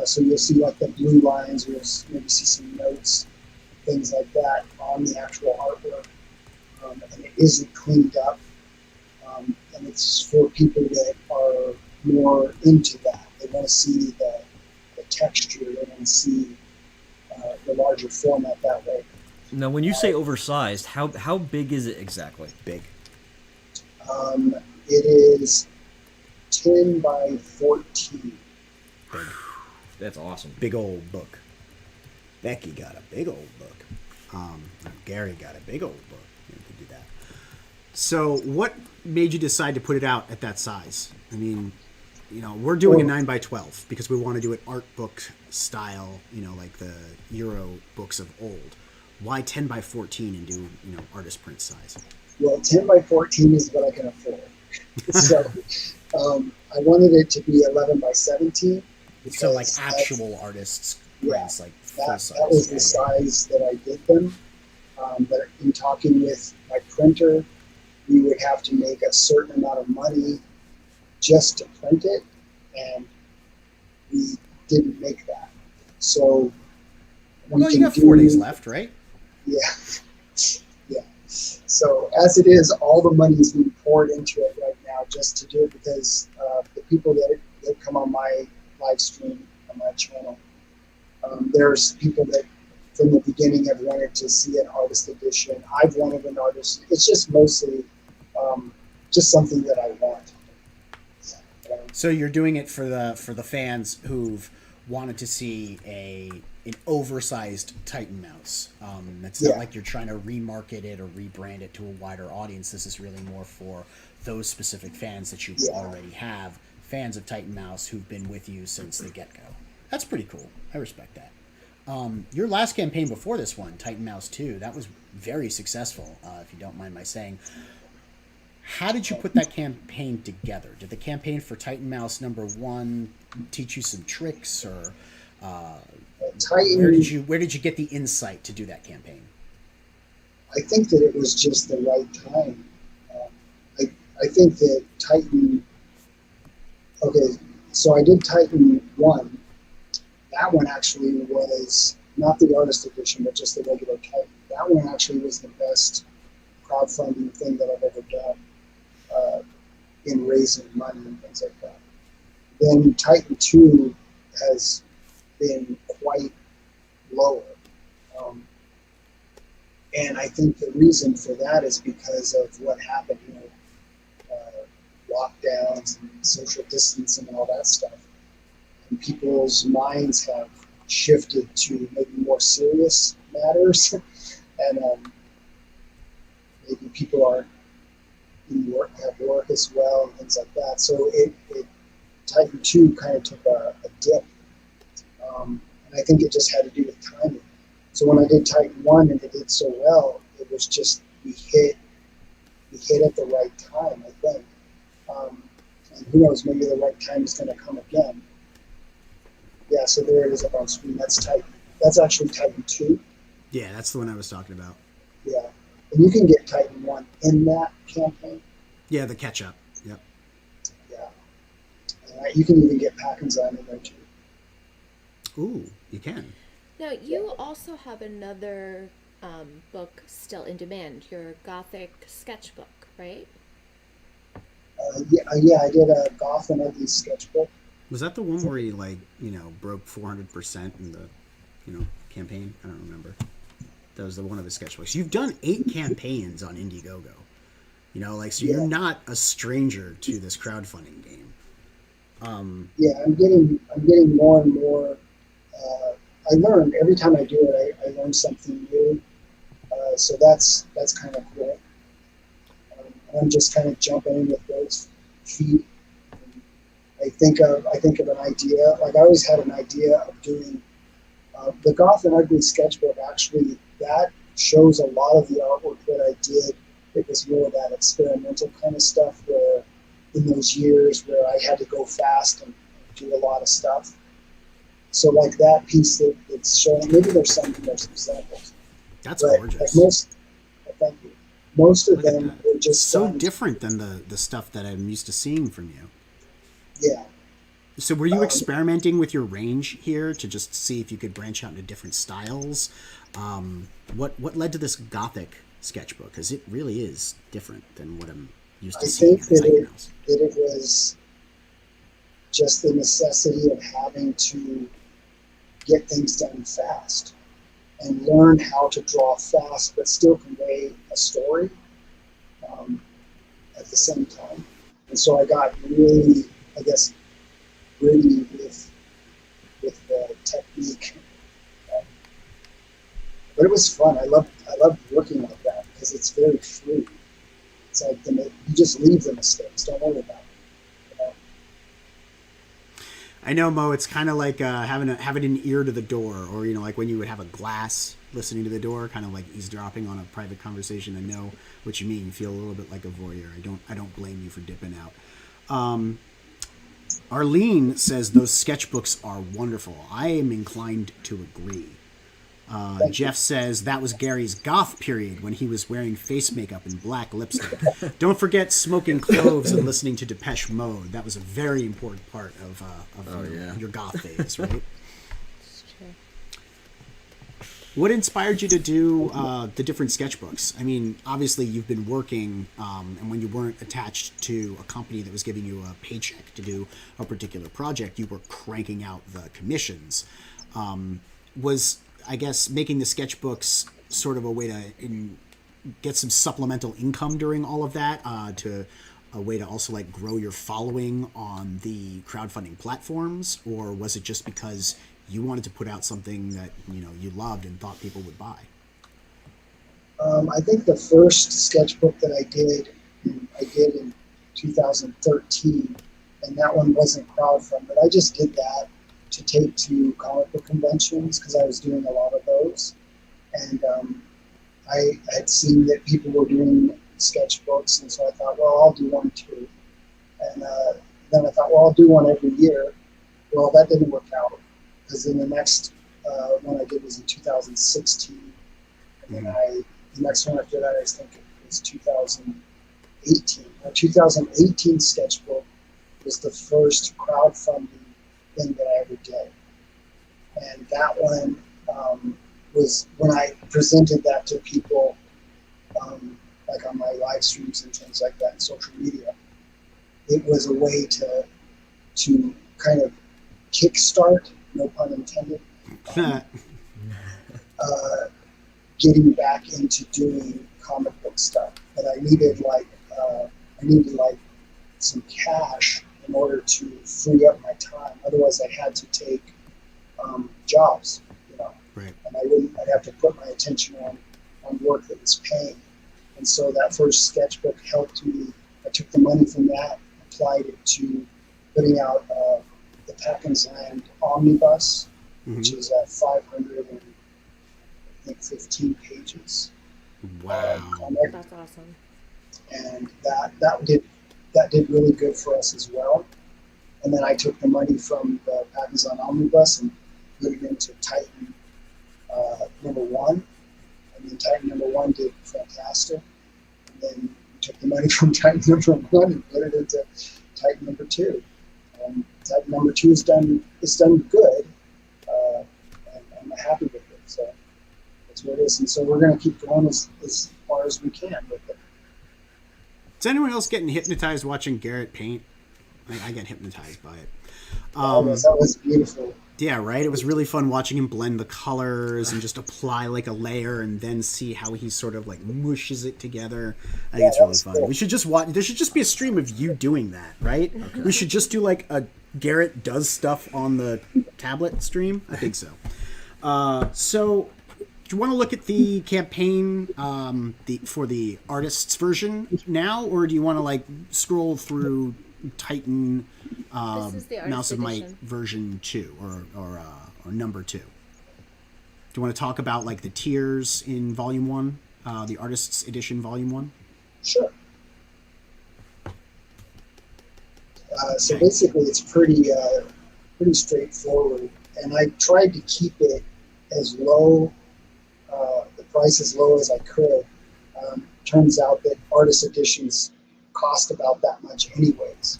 So you'll see like the blue lines, you'll maybe see some notes, things like that on the actual artwork, and it isn't cleaned up. And it's for people that are more into that. They want to see the texture, they want to see the larger format that way. Now, when you say oversized, how big is it exactly? Big. It is 10 by 14. Big. That's awesome. Big old book. Becky got a big old book. Gary got a big old book. You could do that. So what made you decide to put it out at that size? I mean, you know, we're doing a 9 by 12 because we want to do it art book style, you know, like the Euro books of old. Why 10 by 14 and do, you know, artist print size? Well, 10 by 14 is what I can afford. So I wanted it to be 11 by 17. So like actual artists prints, like full size. That was the size that I did them. But in talking with my printer, we would have to make a certain amount of money just to print it, and we didn't make that. So you got 4 days left, right? Yeah. Yeah. So as it is, all the money is being poured into it right now just to do it because the people that that come on my live stream on my channel. There's people that from the beginning have wanted to see an artist edition. I've wanted an artist. It's just mostly just something that I want. So you're doing it for the fans who've wanted to see an oversized Titan mouse. It's not like you're trying to remarket it or rebrand it to a wider audience. This is really more for those specific fans that you already have, fans of Titan Mouse who've been with you since the get-go. That's pretty cool. I respect that. Your last campaign before this one, Titan Mouse 2, that was very successful, if you don't mind my saying. How did you put that campaign together? Did the campaign for Titan Mouse #1 teach you some tricks, or where did you get the insight to do that campaign? I think that it was just the right time. I think that Titan. Okay, so I did Titan 1. That one actually was not the artist edition, but just the regular Titan. That one actually was the best crowdfunding thing that I've ever done in raising money and things like that. Then Titan 2 has been quite lower. And I think the reason for that is because of what happened, lockdowns and social distancing and all that stuff. And people's minds have shifted to maybe more serious matters. And maybe people aren't have work as well and things like that. So Titan 2 kind of took a dip. And I think it just had to do with timing. So when I did Titan 1 and it did so well, it was just we hit at the right time, I think. And who knows, maybe the right time is going to come again. Yeah, so there it is up on screen. That's actually Titan 2. Yeah, that's the one I was talking about. Yeah. And you can get Titan 1 in that campaign. Yeah, the catch-up. Yep. Yeah. You can even get Packenzyme in there, too. Ooh, you can. Now, you also have another book still in demand, your Gothic Sketchbook, right? Yeah, I did a Goth and Ugly Sketchbook. Was that the one where he broke 400% in the campaign? I don't remember. That was the one of the sketchbooks. You've done 8 campaigns on Indiegogo. So you're not a stranger to this crowdfunding game. Yeah, I'm getting more and more. I learn every time I do it. I learn something new. So that's kind of cool. I'm just kind of jumping in with both feet. I think of an idea. Like I always had an idea of doing the Goth and Ugly Sketchbook. Actually, that shows a lot of the artwork that I did. It was more that experimental kind of stuff where in those years where I had to go fast and do a lot of stuff. So like that piece that's showing, maybe there's some samples. That's gorgeous. Thank you. Most of them were just so different than the stuff that I'm used to seeing from you. Yeah. So were you experimenting with your range here to just see if you could branch out into different styles? What led to this Gothic sketchbook? Because it really is different than what I'm used to seeing. I think that it was just the necessity of having to get things done fast and learn how to draw fast but still convey a story at the same time. And so I got really, I guess, gritty with the technique. But it was fun. I loved working like that because it's very free. It's like you just leave the mistakes. Don't worry about it. I know, Mo. It's kind of like having an ear to the door, or like when you would have a glass listening to the door, kind of like eavesdropping on a private conversation. I know what you mean. You feel a little bit like a voyeur. I don't blame you for dipping out. Arlene says those sketchbooks are wonderful. I am inclined to agree. Jeff says that was Gary's goth period when he was wearing face makeup and black lipstick. Don't forget smoking cloves and listening to Depeche Mode. That was a very important part of your goth phase, right? It's true. What inspired you to do the different sketchbooks? I mean, obviously you've been working, and when you weren't attached to a company that was giving you a paycheck to do a particular project, you were cranking out the commissions. Was, I guess, making the sketchbooks sort of a way to get some supplemental income during all of that, to a way to also like grow your following on the crowdfunding platforms, or was it just because you wanted to put out something that you loved and thought people would buy? I think the first sketchbook that I did in 2013, and that one wasn't crowdfunded. I just did that to take to comic book conventions because I was doing a lot of those, and I had seen that people were doing sketchbooks, and so I thought, well, I'll do one too. And then I thought, well, I'll do one every year. Well, that didn't work out because then the next one I did was in 2016, and then the next one after that I think it was 2018. Our 2018 sketchbook was the first crowdfunding thing that I ever did, and that one was when I presented that to people, like on my live streams and things like that, and social media. It was a way to kind of kickstart, no pun intended, getting back into doing comic book stuff. But I needed like some cash in order to free up my time. Otherwise, I had to take jobs, Right. And I'd have to put my attention on work that was paying. And so that first sketchbook helped me. I took the money from that, applied it to putting out the Packens Land Omnibus, which is 515 pages. Wow. Comic. That's awesome. And that did really good for us as well. And then I took the money from the Packens Land Omnibus and put it into Titan #1. And then Titan #1 did fantastic. And then we took the money from Titan #1 and put it into Titan #2. Titan #2 is done good, and I'm happy with it. So that's what it is. And so we're going to keep going as far as we can with it. Is anyone else getting hypnotized watching Garrett paint? I get hypnotized by it. That was beautiful. Yeah, right? It was really fun watching him blend the colors and just apply like a layer and then see how he sort of like mushes it together. I think it's really fun. Cool. We should just watch. There should just be a stream of you doing that, right? Okay. We should just do like a Garrett does stuff on the tablet stream. I think so. So do you want to look at the campaign for the artist's version now, or do you want to like scroll through Titan Mouse of Might version 2 or number 2? Do you want to talk about like the tiers in volume 1, the artist's edition volume 1? Sure. So basically it's pretty straightforward, and I tried to keep it as low, the price as low as I could. Turns out that artist editions cost about that much anyways.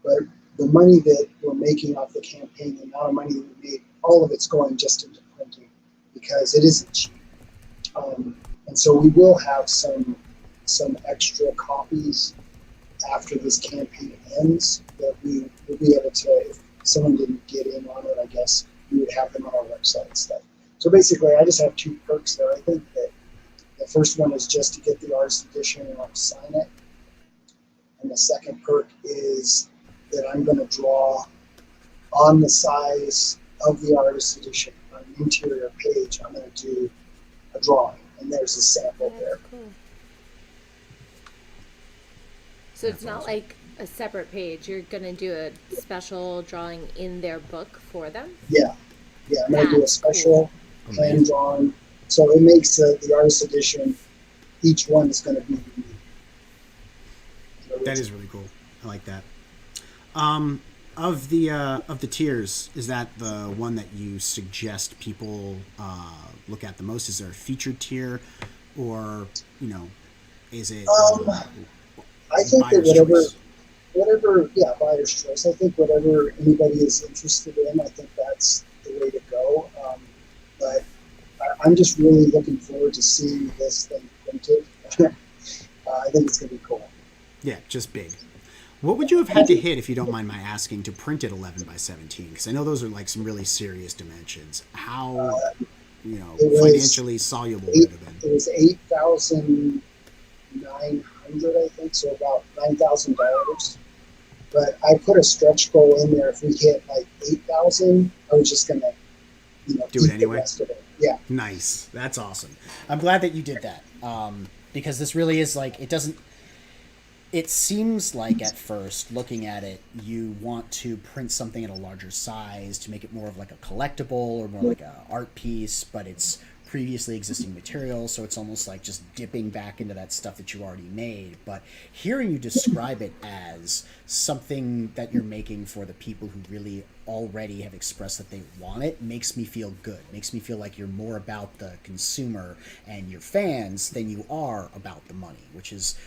But the money that we're making off the campaign, the amount of money that we made, all of it's going just into printing because it isn't cheap. And so we will have some extra copies after this campaign ends that we will be able to, if someone didn't get in on it, I guess we would have them on our website and stuff. So basically I just have 2 perks there. I think that the first one is just to get the artist edition and I'll sign it. And the second perk is that I'm going to draw on the size of the artist edition on the interior page. I'm going to do a drawing, and there's a sample there. Cool. So it's not like a separate page. You're going to do a special drawing in their book for them? Yeah. I'm going to do a special hand drawn. So it makes the artist edition, each one is going to be unique. That is really cool. I like that. Of the tiers, is that the one that you suggest people look at the most? Is there a featured tier, or is it? I think that whatever, buyer's choice. I think whatever anybody is interested in, I think that's the way to go. But I'm just really looking forward to seeing this thing printed. I think it's going to be cool. Yeah, just big. What would you have had to hit, if you don't mind my asking, to print it 11 by 17? Because I know those are like some really serious dimensions. How, financially soluble would it have been? It was 8,900, I think, so about $9,000. But I put a stretch goal in there. If we hit like 8,000, I was just gonna, do it anyway. The rest of it. Yeah. Nice. That's awesome. I'm glad that you did that. Because this really is like, it seems like at first, looking at it, you want to print something at a larger size to make it more of like a collectible or more like a art piece, but it's previously existing material, so it's almost like just dipping back into that stuff that you already made. But hearing you describe it as something that you're making for the people who really already have expressed that they want it makes me feel good. Makes me feel like you're more about the consumer and your fans than you are about the money, which is,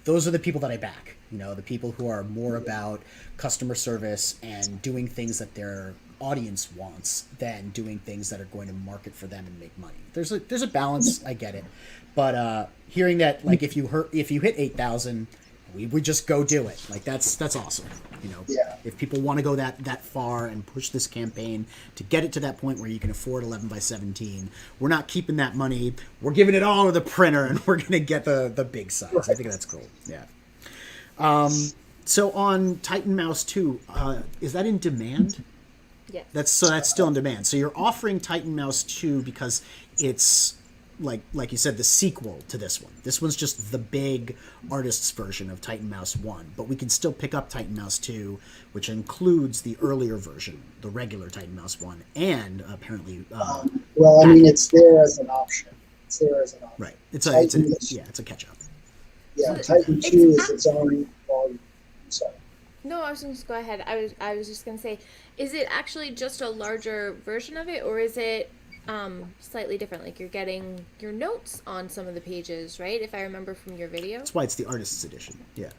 those are the people that I back. The people who are more about customer service and doing things that their audience wants than doing things that are going to market for them and make money. There's a balance. I get it, but hearing that, like, if you hit 8,000, we would just go do it. Like, that's awesome. Yeah. If people want to go that far and push this campaign to get it to that point where you can afford 11 by 17, we're not keeping that money. We're giving it all to the printer, and we're gonna get the big size. I think that's cool. Yeah. So on Titan Mouse 2, is that in demand? Yes. That's still in demand. So you're offering Titan Mouse 2 because it's like you said, the sequel to this one. This one's just the big artist's version of Titan Mouse 1, but we can still pick up Titan Mouse 2, which includes the earlier version, the regular Titan Mouse 1, and apparently it's there as an option. Right. It's a catch up. Yeah, So Titan 2 is its own volume. I'm sorry. No, I was going to just go ahead. I was just going to say, is it actually just a larger version of it, or is it slightly different? Like, you're getting your notes on some of the pages, right? If I remember from your video. That's why it's the artist's edition. Yeah.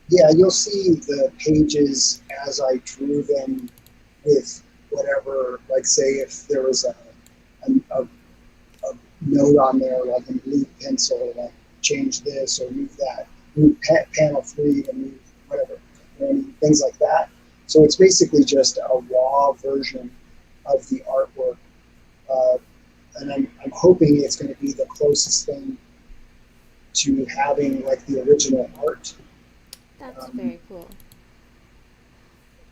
Yeah, you'll see the pages as I drew them with whatever, like, say if there was a note on there, like in blue pencil, like change this or move that, move panel 3 and move whatever, things like that. So it's basically just a raw version of the artwork. And I'm hoping it's going to be the closest thing to having like the original art. That's very cool.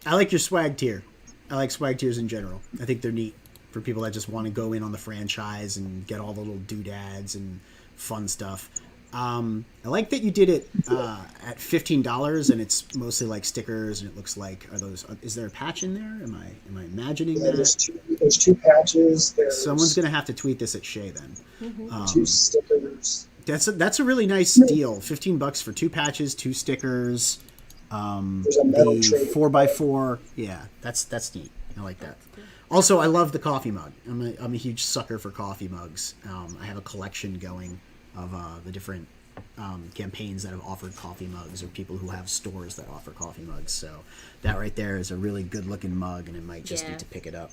I like your swag tier. I like swag tiers in general. I think they're neat for people that just want to go in on the franchise and get all the little doodads and fun stuff. I like that you did it at $15, and it's mostly like stickers, and it looks like, is there a patch in there? Am I imagining that? There's two patches. Someone's gonna have to tweet this at Shay then. Mm-hmm. 2 stickers. That's a really nice deal. $15 for 2 patches, 2 stickers. There's a metal tray. 4x4. Yeah, that's neat. I like that. Also, I love the coffee mug. I'm a huge sucker for coffee mugs. I have a collection going of the different campaigns that have offered coffee mugs, or people who have stores that offer coffee mugs. So that right there is a really good looking mug, and I might just need to pick it up.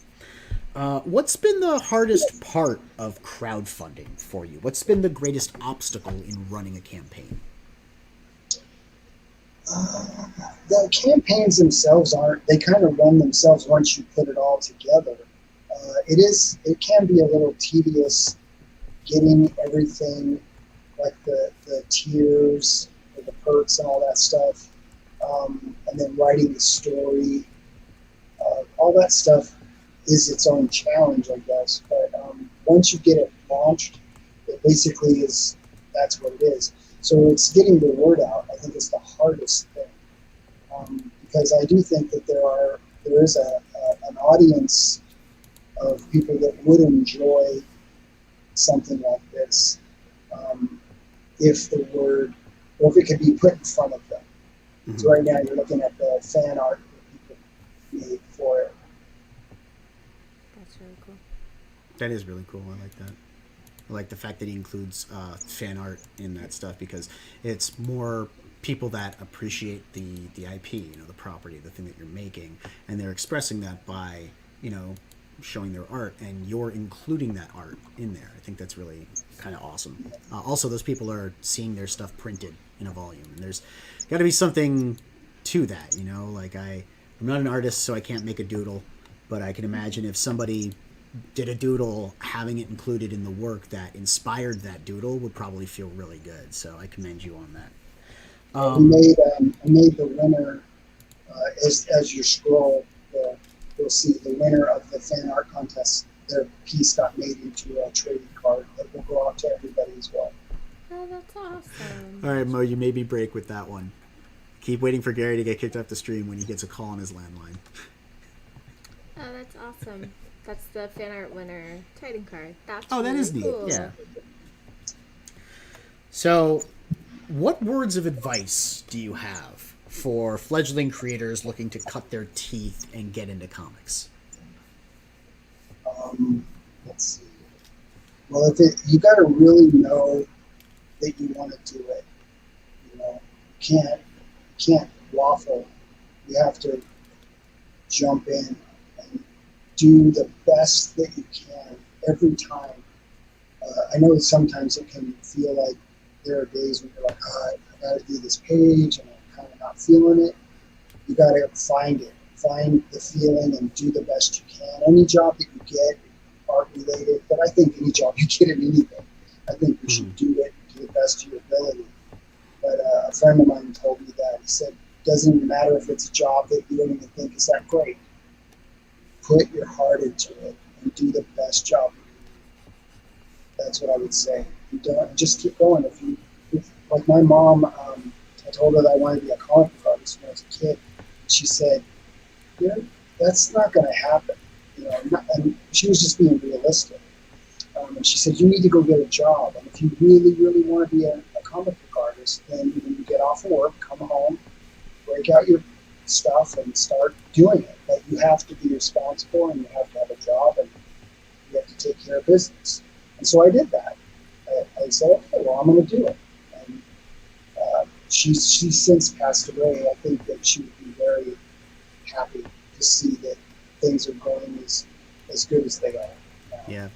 What's been the hardest part of crowdfunding for you? What's been the greatest obstacle in running a campaign? The campaigns themselves they kind of run themselves once you put it all together. It can be a little tedious getting everything, like the tiers, or the perks and all that stuff, and then writing the story. All that stuff is its own challenge, I guess. But once you get it launched, it basically that's what it is. So it's getting the word out. I think it's the hardest thing, because I do think that there is an audience of people that would enjoy something like this, if the word, or if it could be put in front of them. Mm-hmm. So right now you're looking at the fan art that people made for it. That's really cool. That is really cool. I like that. I like the fact that he includes fan art in that stuff, because it's more people that appreciate the IP, the property, the thing that you're making, and they're expressing that by, showing their art, and you're including that art in there. I think that's really kind of awesome. Also, those people are seeing their stuff printed in a volume, and there's got to be something to that, you know. Like I'm not an artist, so I can't make a doodle, but I can imagine if somebody did a doodle, having it included in the work that inspired that doodle would probably feel really good. So I commend you on that. I made the winner, as you scroll, you'll see the winner of the fan art contest. Their piece got made into a trading card that will go out to everybody as well. Oh, that's awesome. All right, Mo, you made me break with that one. Keep waiting for Gary to get kicked off the stream when he gets a call on his landline. Oh, that's awesome. That's the fan art winner trading card. That's Oh, that really is neat. cool. Yeah. So, what words of advice do you have for fledgling creators looking to cut their teeth and get into comics? Let's see. Well, you got to really know that you want to do it. You know, you can't waffle. You have to jump in and do the best that you can every time. I know that sometimes it can feel like there are days when you're like, I got to do this page and I'm kind of not feeling it. You got to find the feeling and do the best you can. Any job that you get, art related, but I think any job you get in anything, I think you should do it to the best of your ability. But a friend of mine told me that. He said, doesn't matter if it's a job that you don't even think is that great. Put your heart into it and do the best job. That's what I would say. You don't just keep going. If like my mom, I told her that I wanted to be a comic book artist when I was a kid. She said, "Yeah, that's not going to happen." You know, and she was just being realistic. And she said, "You need to go get a job. And if you really, really want to be a comic book artist, then when you get off of work, come home, break out your stuff, and start doing it. But you have to be responsible, and you have to have a job, and you have to take care of business." And so I did that. I said, "Okay, well, I'm going to do it." And she's since passed away. I think that she would be very happy to see that things are going as good as they are. Yeah.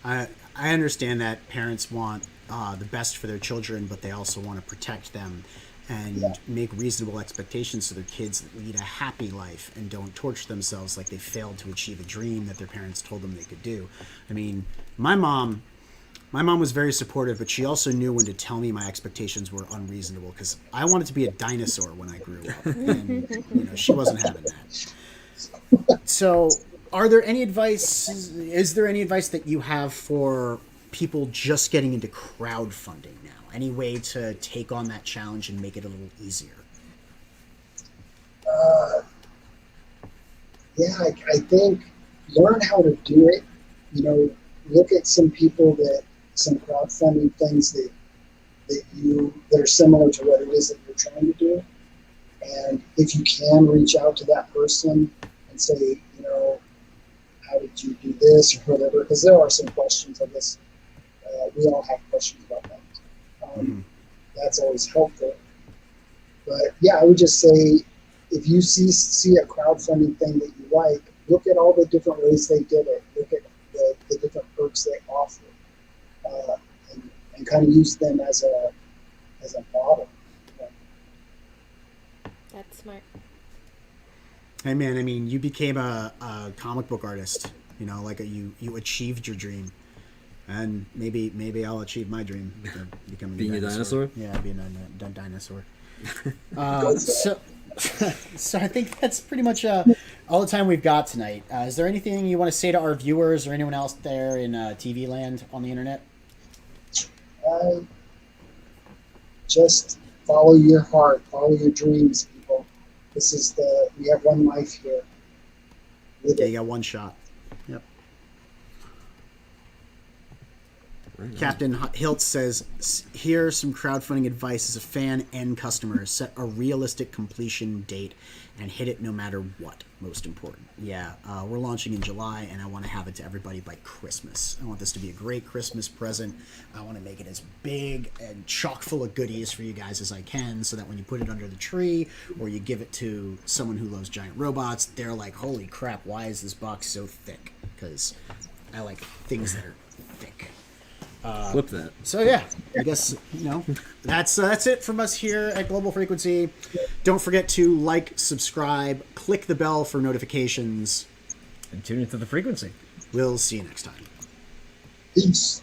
I understand that parents want the best for their children, but they also want to protect them and make reasonable expectations so their kids lead a happy life and don't torture themselves like they failed to achieve a dream that their parents told them they could do. I mean, my mom was very supportive, but she also knew when to tell me my expectations were unreasonable because I wanted to be a dinosaur when I grew up, and she wasn't having that. So, is there any advice that you have for people just getting into crowdfunding now? Any way to take on that challenge and make it a little easier? I think learn how to do it. Look at some crowdfunding things that are similar to what it is that you're trying to do. And if you can reach out to that person and say, how did you do this or whatever? Because there are some questions, I guess. We all have questions about that. That's always helpful. But yeah, I would just say, if you see a crowdfunding thing that you like, look at all the different ways they did it. Look at the different perks they offer, and kind of use them as a model. That's smart. Hey man, I mean, you became a comic book artist. You achieved your dream, and maybe I'll achieve my dream, becoming being a dinosaur. Yeah, being a dinosaur. So I think that's pretty much all the time we've got tonight. Is there anything you want to say to our viewers or anyone else there in TV land on the internet? Just follow your heart, follow your dreams, people. We have one life here. You got one shot. Yep. Captain Hilt says, here's some crowdfunding advice as a fan and customer. Set a realistic completion date and hit it no matter what. Most important. Yeah, we're launching in July, and I want to have it to everybody by Christmas. I want this to be a great Christmas present. I want to make it as big and chock full of goodies for you guys as I can, so that when you put it under the tree or you give it to someone who loves giant robots, they're like, holy crap, why is this box so thick? Because I like things that are thick. Flip that. So yeah, I guess that's it from us here at Global Frequency. Don't forget to like, subscribe, click the bell for notifications, And tune into the frequency. We'll see you next time. Peace.